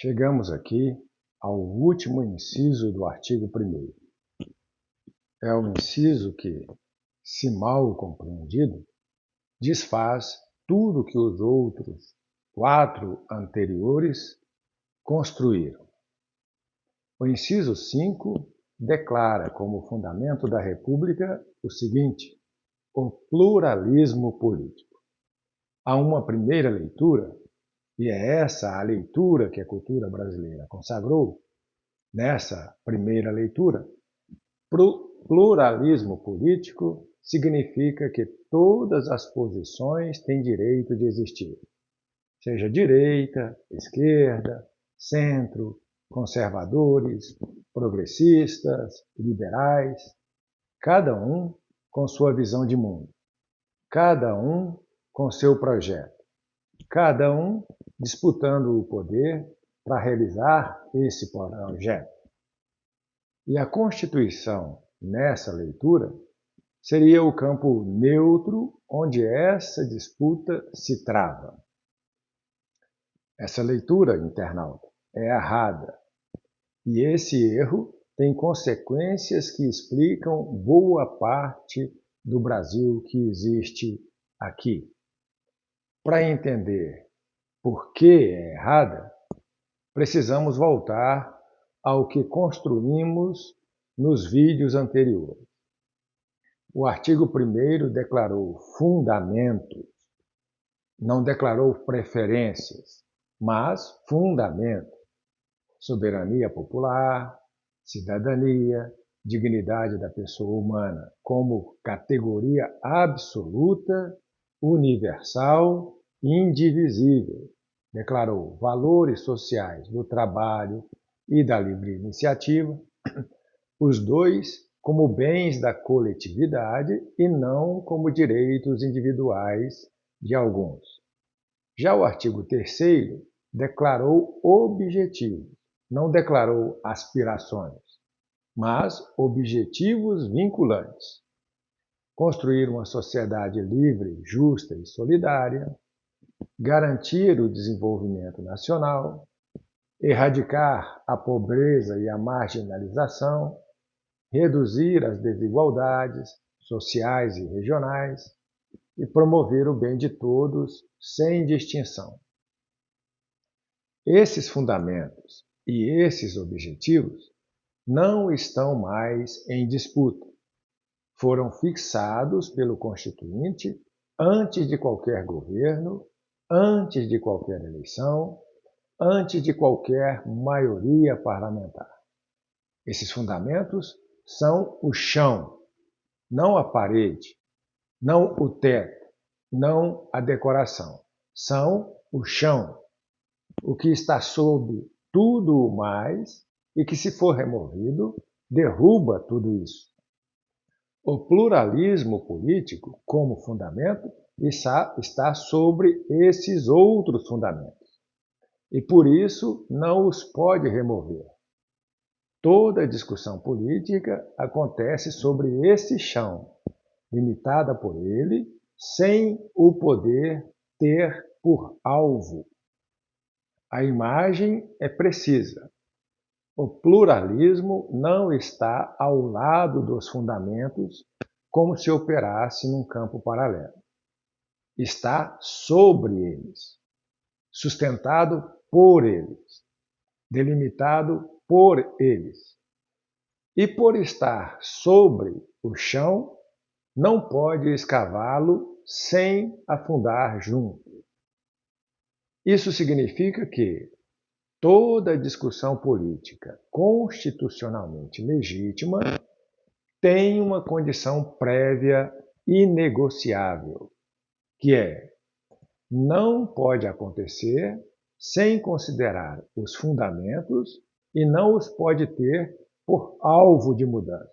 Chegamos aqui ao último inciso do artigo 1º. É um inciso que, se mal compreendido, desfaz tudo que os outros 4 anteriores construíram. O inciso 5 declara como fundamento da República o seguinte: o pluralismo político. Há uma primeira leitura, e é essa a leitura que a cultura brasileira consagrou. Nessa primeira leitura, pluralismo político significa que todas as posições têm direito de existir, seja direita, esquerda, centro, conservadores, progressistas, liberais, cada um com sua visão de mundo, cada um com seu projeto, cada um disputando o poder para realizar esse projeto. E a Constituição, nessa leitura, seria o campo neutro onde essa disputa se trava. Essa leitura, internauta, é errada. E esse erro tem consequências que explicam boa parte do Brasil que existe aqui. Para entender por que é errada, precisamos voltar ao que construímos nos vídeos anteriores. O artigo 1º declarou fundamentos, não declarou preferências, mas fundamentos: soberania popular, cidadania, dignidade da pessoa humana como categoria absoluta, universal e indivisível. Declarou valores sociais do trabalho e da livre iniciativa, os dois como bens da coletividade e não como direitos individuais de alguns. Já o artigo 3º declarou objetivos, não declarou aspirações, mas objetivos vinculantes: construir uma sociedade livre, justa e solidária, garantir o desenvolvimento nacional, erradicar a pobreza e a marginalização, reduzir as desigualdades sociais e regionais e promover o bem de todos sem distinção. Esses fundamentos e esses objetivos não estão mais em disputa. Foram fixados pelo Constituinte antes de qualquer governo, antes de qualquer eleição, antes de qualquer maioria parlamentar. Esses fundamentos são o chão, não a parede, não o teto, não a decoração. São o chão, o que está sob tudo o mais e que, se for removido, derruba tudo isso. O pluralismo político, como fundamento, está sobre esses outros fundamentos e, por isso, não os pode remover. Toda discussão política acontece sobre esse chão, limitada por ele, sem o poder ter por alvo. A imagem é precisa. O pluralismo não está ao lado dos fundamentos como se operasse num campo paralelo. Está sobre eles, sustentado por eles, delimitado por eles. E por estar sobre o chão, não pode escavá-lo sem afundar junto. Isso significa que toda discussão política constitucionalmente legítima tem uma condição prévia inegociável, que é: não pode acontecer sem considerar os fundamentos e não os pode ter por alvo de mudança.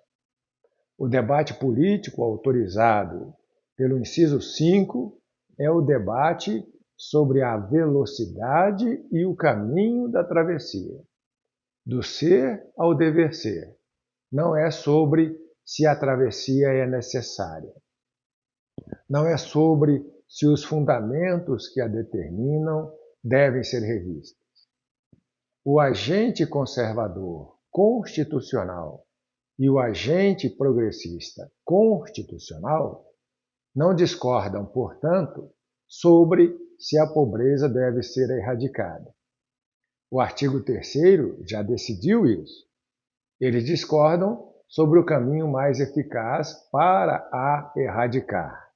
O debate político autorizado pelo inciso 5 é o debate sobre a velocidade e o caminho da travessia, do ser ao dever ser. Não é sobre se a travessia é necessária. Não é sobre se os fundamentos que a determinam devem ser revistos. o agente conservador constitucional e o agente progressista constitucional não discordam, portanto, sobre se a pobreza deve ser erradicada. O artigo 3º já decidiu isso. Eles discordam sobre o caminho mais eficaz para a erradicar.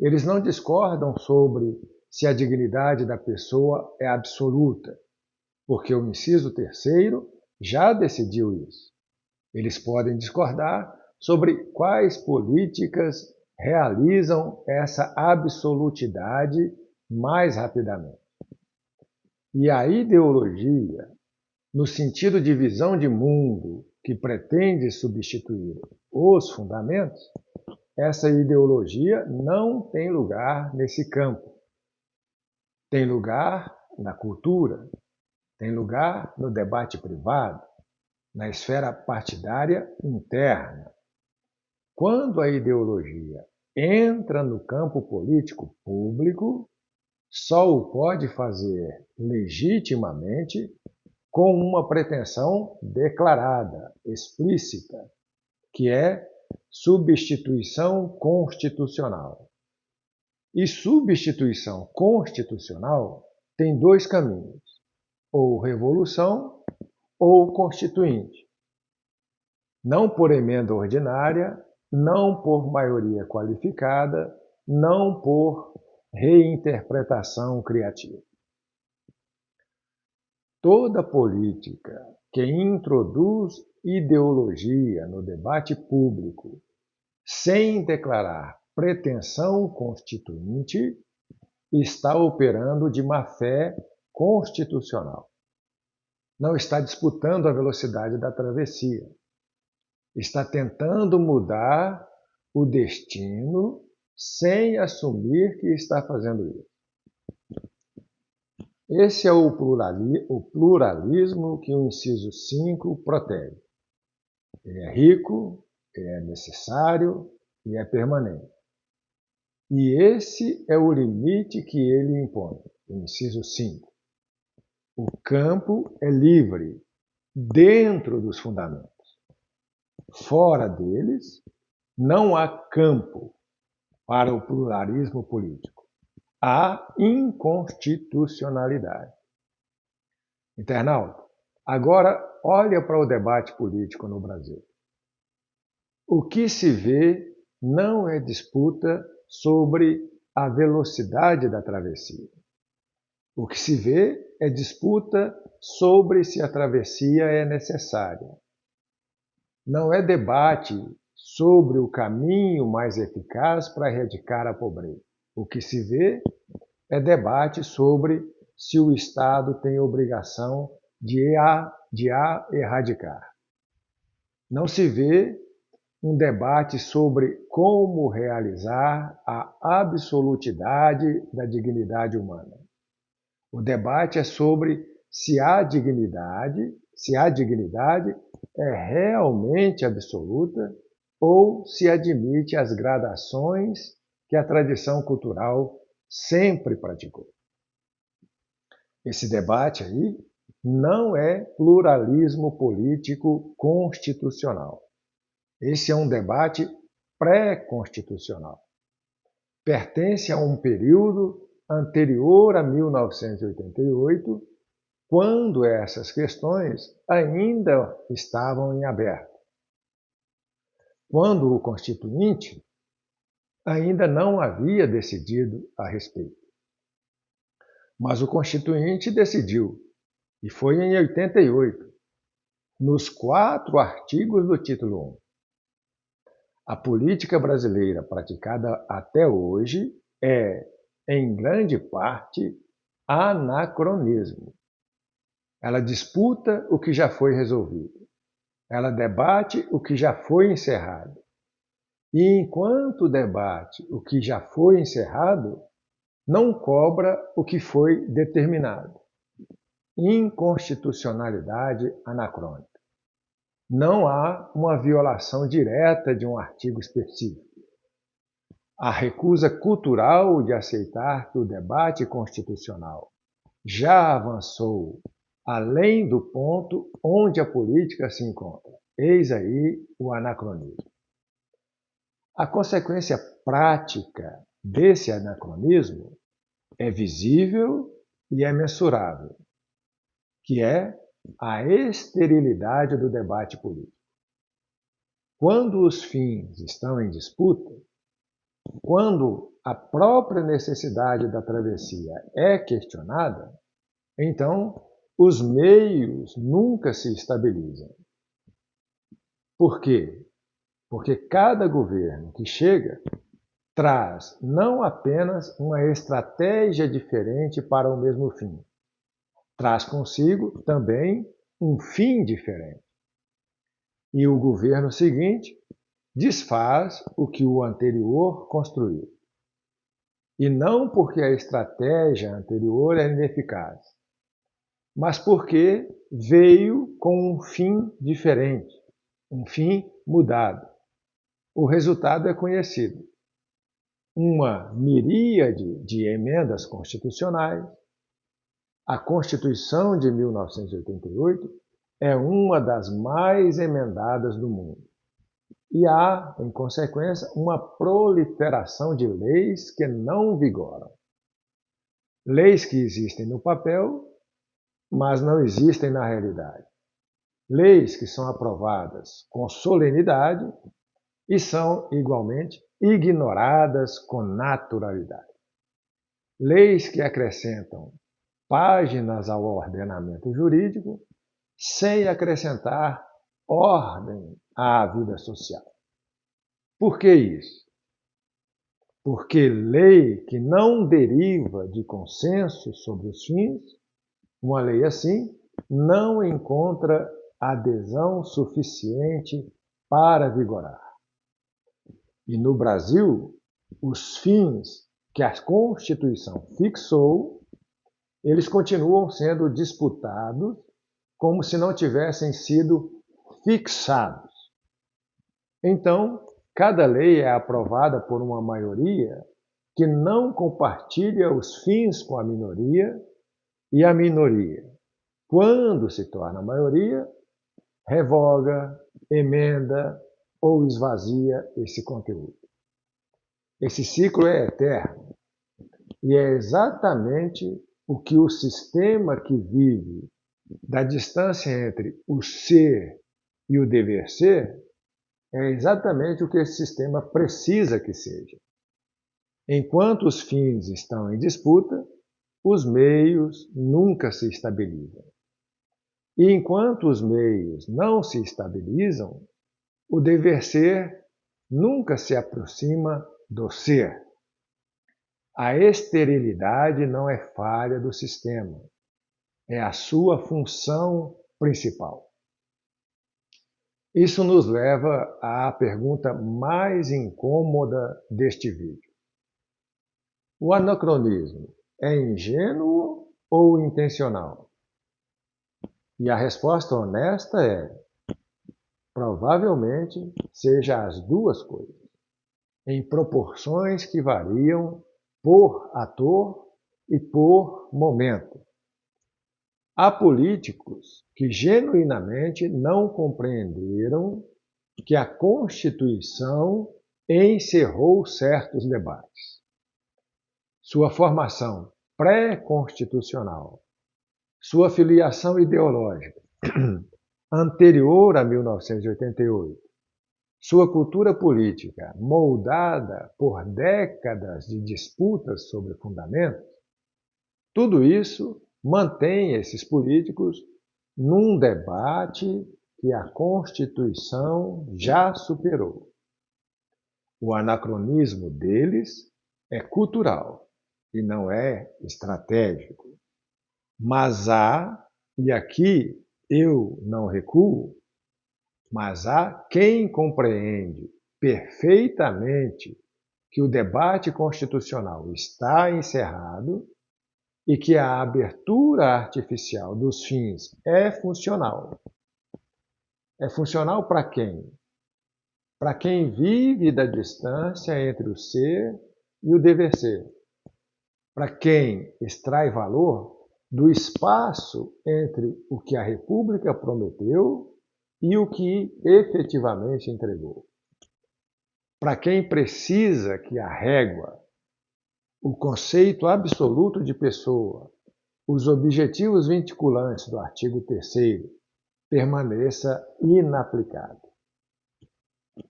Eles não discordam sobre se a dignidade da pessoa é absoluta, porque o inciso 3º já decidiu isso. Eles podem discordar sobre quais políticas realizam essa absolutidade mais rapidamente. E a ideologia, no sentido de visão de mundo que pretende substituir os fundamentos, essa ideologia não tem lugar nesse campo. Tem lugar na cultura, tem lugar no debate privado, na esfera partidária interna. Quando a ideologia entra no campo político público, só o pode fazer legitimamente com uma pretensão declarada, explícita, que é substituição constitucional. E substituição constitucional tem dois caminhos, ou revolução ou constituinte. Não por emenda ordinária, não por maioria qualificada, não por reinterpretação criativa. Toda política que introduz ideologia no debate público sem declarar pretensão constituinte está operando de má-fé constitucional. Não está disputando a velocidade da travessia. Está tentando mudar o destino sem assumir que está fazendo isso. Esse é o pluralismo que o inciso 5 protege. Ele é rico, ele é necessário e é permanente. E esse é o limite que ele impõe, o inciso 5. O campo é livre, dentro dos fundamentos. Fora deles, não há campo para o pluralismo político. Há inconstitucionalidade. Internauta, agora olha para o debate político no Brasil. O que se vê não é disputa sobre a velocidade da travessia. O que se vê é disputa sobre se a travessia é necessária. Não é debate sobre o caminho mais eficaz para erradicar a pobreza. O que se vê é debate sobre se o Estado tem obrigação de a erradicar. Não se vê um debate sobre como realizar a absolutidade da dignidade humana. O debate é sobre se a dignidade é realmente absoluta ou se admite as gradações que a tradição cultural sempre praticou. Esse debate aí não é pluralismo político constitucional. Esse é um debate pré-constitucional. Pertence a um período anterior a 1988, quando essas questões ainda estavam em aberto. Quando o Constituinte ainda não havia decidido a respeito. Mas o Constituinte decidiu, e foi em 88, nos 4 artigos do título 1. A política brasileira praticada até hoje é, em grande parte, anacronismo. Ela disputa o que já foi resolvido. Ela debate o que já foi encerrado. E enquanto debate o que já foi encerrado, não cobra o que foi determinado. Inconstitucionalidade anacrônica. Não há uma violação direta de um artigo específico. A recusa cultural de aceitar que o debate constitucional já avançou além do ponto onde a política se encontra. Eis aí o anacronismo. A consequência prática desse anacronismo é visível e é mensurável, que é a esterilidade do debate político. Quando os fins estão em disputa, quando a própria necessidade da travessia é questionada, então os meios nunca se estabilizam. Por quê? Porque cada governo que chega traz não apenas uma estratégia diferente para o mesmo fim, traz consigo também um fim diferente. E o governo seguinte desfaz o que o anterior construiu. E não porque a estratégia anterior é ineficaz, mas porque veio com um fim diferente, um fim mudado. O resultado é conhecido. Uma miríade de emendas constitucionais. A Constituição de 1988 é uma das mais emendadas do mundo. E há, em consequência, uma proliferação de leis que não vigoram. Leis que existem no papel, mas não existem na realidade. Leis que são aprovadas com solenidade e são, igualmente, ignoradas com naturalidade. Leis que acrescentam páginas ao ordenamento jurídico sem acrescentar ordem à vida social. Por que isso? Porque lei que não deriva de consenso sobre os fins, uma lei assim, não encontra adesão suficiente para vigorar. E no Brasil, os fins que a Constituição fixou, eles continuam sendo disputados como se não tivessem sido fixados. Então, cada lei é aprovada por uma maioria que não compartilha os fins com a minoria, e a minoria, quando se torna maioria, revoga, emenda ou esvazia esse conteúdo. Esse ciclo é eterno e é exatamente o que o sistema que vive da distância entre o ser e o dever ser é exatamente o que esse sistema precisa que seja. Enquanto os fins estão em disputa, os meios nunca se estabilizam. E enquanto os meios não se estabilizam, o dever ser nunca se aproxima do ser. A esterilidade não é falha do sistema, é a sua função principal. Isso nos leva à pergunta mais incômoda deste vídeo. O anacronismo é ingênuo ou intencional? E a resposta honesta é: provavelmente seja as duas coisas, em proporções que variam por ator e por momento. Há políticos que genuinamente não compreenderam que a Constituição encerrou certos debates. Sua formação pré-constitucional, sua filiação ideológica anterior a 1988, sua cultura política moldada por décadas de disputas sobre fundamentos, tudo isso mantém esses políticos num debate que a Constituição já superou. O anacronismo deles é cultural e não é estratégico. Mas há, e aqui eu não recuo, mas há quem compreende perfeitamente que o debate constitucional está encerrado e que a abertura artificial dos fins é funcional. É funcional para quem? Para quem vive da distância entre o ser e o dever ser. Para quem extrai valor do espaço entre o que a República prometeu e o que efetivamente entregou. Para quem precisa que a régua, o conceito absoluto de pessoa, os objetivos vinculantes do artigo 3º permaneça inaplicado.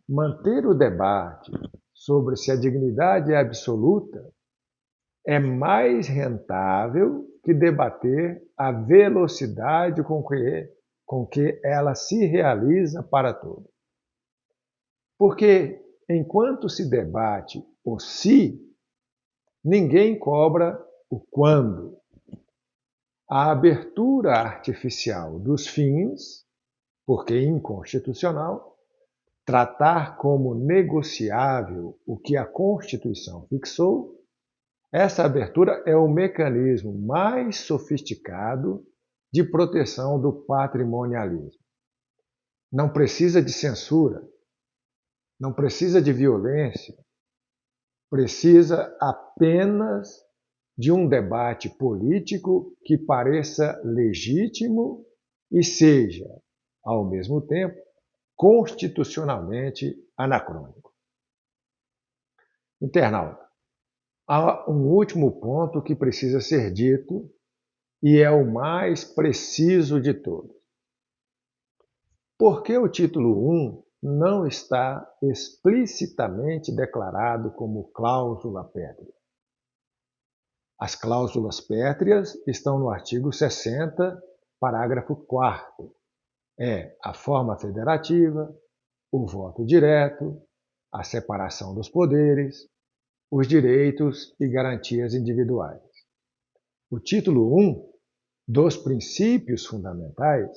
Manter o debate sobre se a dignidade é absoluta é mais rentável que debater a velocidade com que ela se realiza para todos. Porque enquanto se debate o se, ninguém cobra o quando. A abertura artificial dos fins, porque inconstitucional, tratar como negociável o que a Constituição fixou, essa abertura é o mecanismo mais sofisticado de proteção do patrimonialismo. Não precisa de censura, não precisa de violência, precisa apenas de um debate político que pareça legítimo e seja, ao mesmo tempo, constitucionalmente anacrônico. Internauta, há um último ponto que precisa ser dito e é o mais preciso de todos. Por que o título 1 não está explicitamente declarado como cláusula pétrea? As cláusulas pétreas estão no artigo 60, parágrafo 4º. É a forma federativa, o voto direto, a separação dos poderes, os direitos e garantias individuais. O título 1 dos princípios fundamentais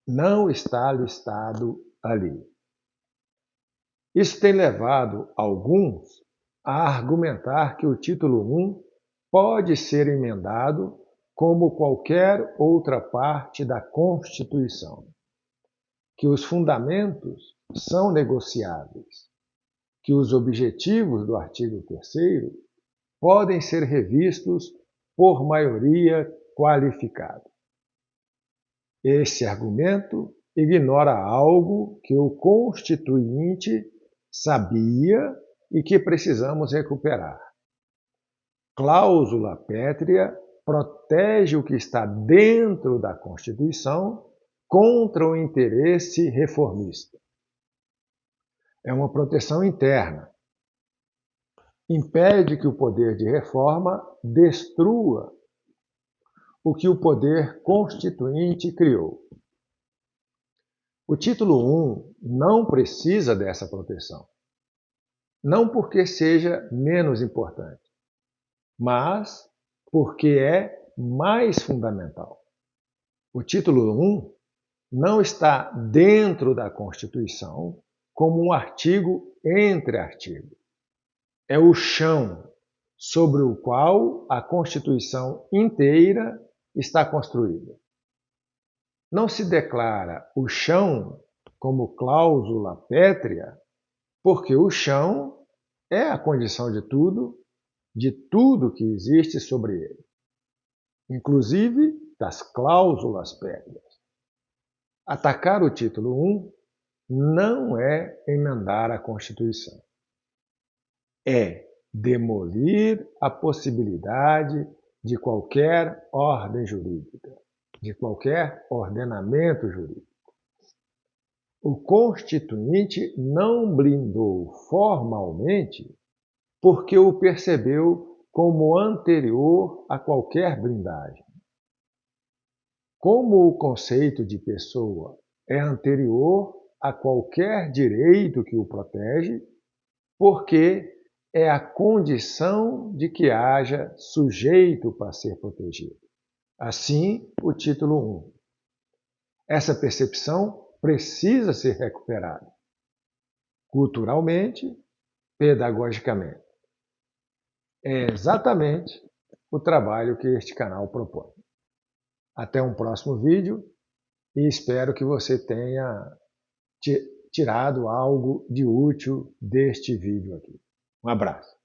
não está listado ali. Isso tem levado alguns a argumentar que o título 1 pode ser emendado como qualquer outra parte da Constituição, que os fundamentos são negociáveis, que os objetivos do artigo 3º podem ser revistos por maioria qualificada. Esse argumento ignora algo que o Constituinte sabia e que precisamos recuperar. Cláusula pétrea protege o que está dentro da Constituição contra o interesse reformista. É uma proteção interna. Impede que o poder de reforma destrua o que o poder constituinte criou. O título 1 não precisa dessa proteção. Não porque seja menos importante, mas porque é mais fundamental. O título 1 não está dentro da Constituição como um artigo entre artigos. É o chão sobre o qual a Constituição inteira está construída. Não se declara o chão como cláusula pétrea, porque o chão é a condição de tudo que existe sobre ele, inclusive das cláusulas pétreas. Atacar o título 1 não é emendar a Constituição. É demolir a possibilidade de qualquer ordem jurídica, de qualquer ordenamento jurídico. O Constituinte não blindou formalmente porque o percebeu como anterior a qualquer blindagem. Como o conceito de pessoa é anterior a qualquer direito que o protege, porque é a condição de que haja sujeito para ser protegido. Assim, o título 1. Essa percepção precisa ser recuperada, culturalmente, pedagogicamente. É exatamente o trabalho que este canal propõe. Até um próximo vídeo e espero que você tenha tirado algo de útil deste vídeo aqui. Um abraço.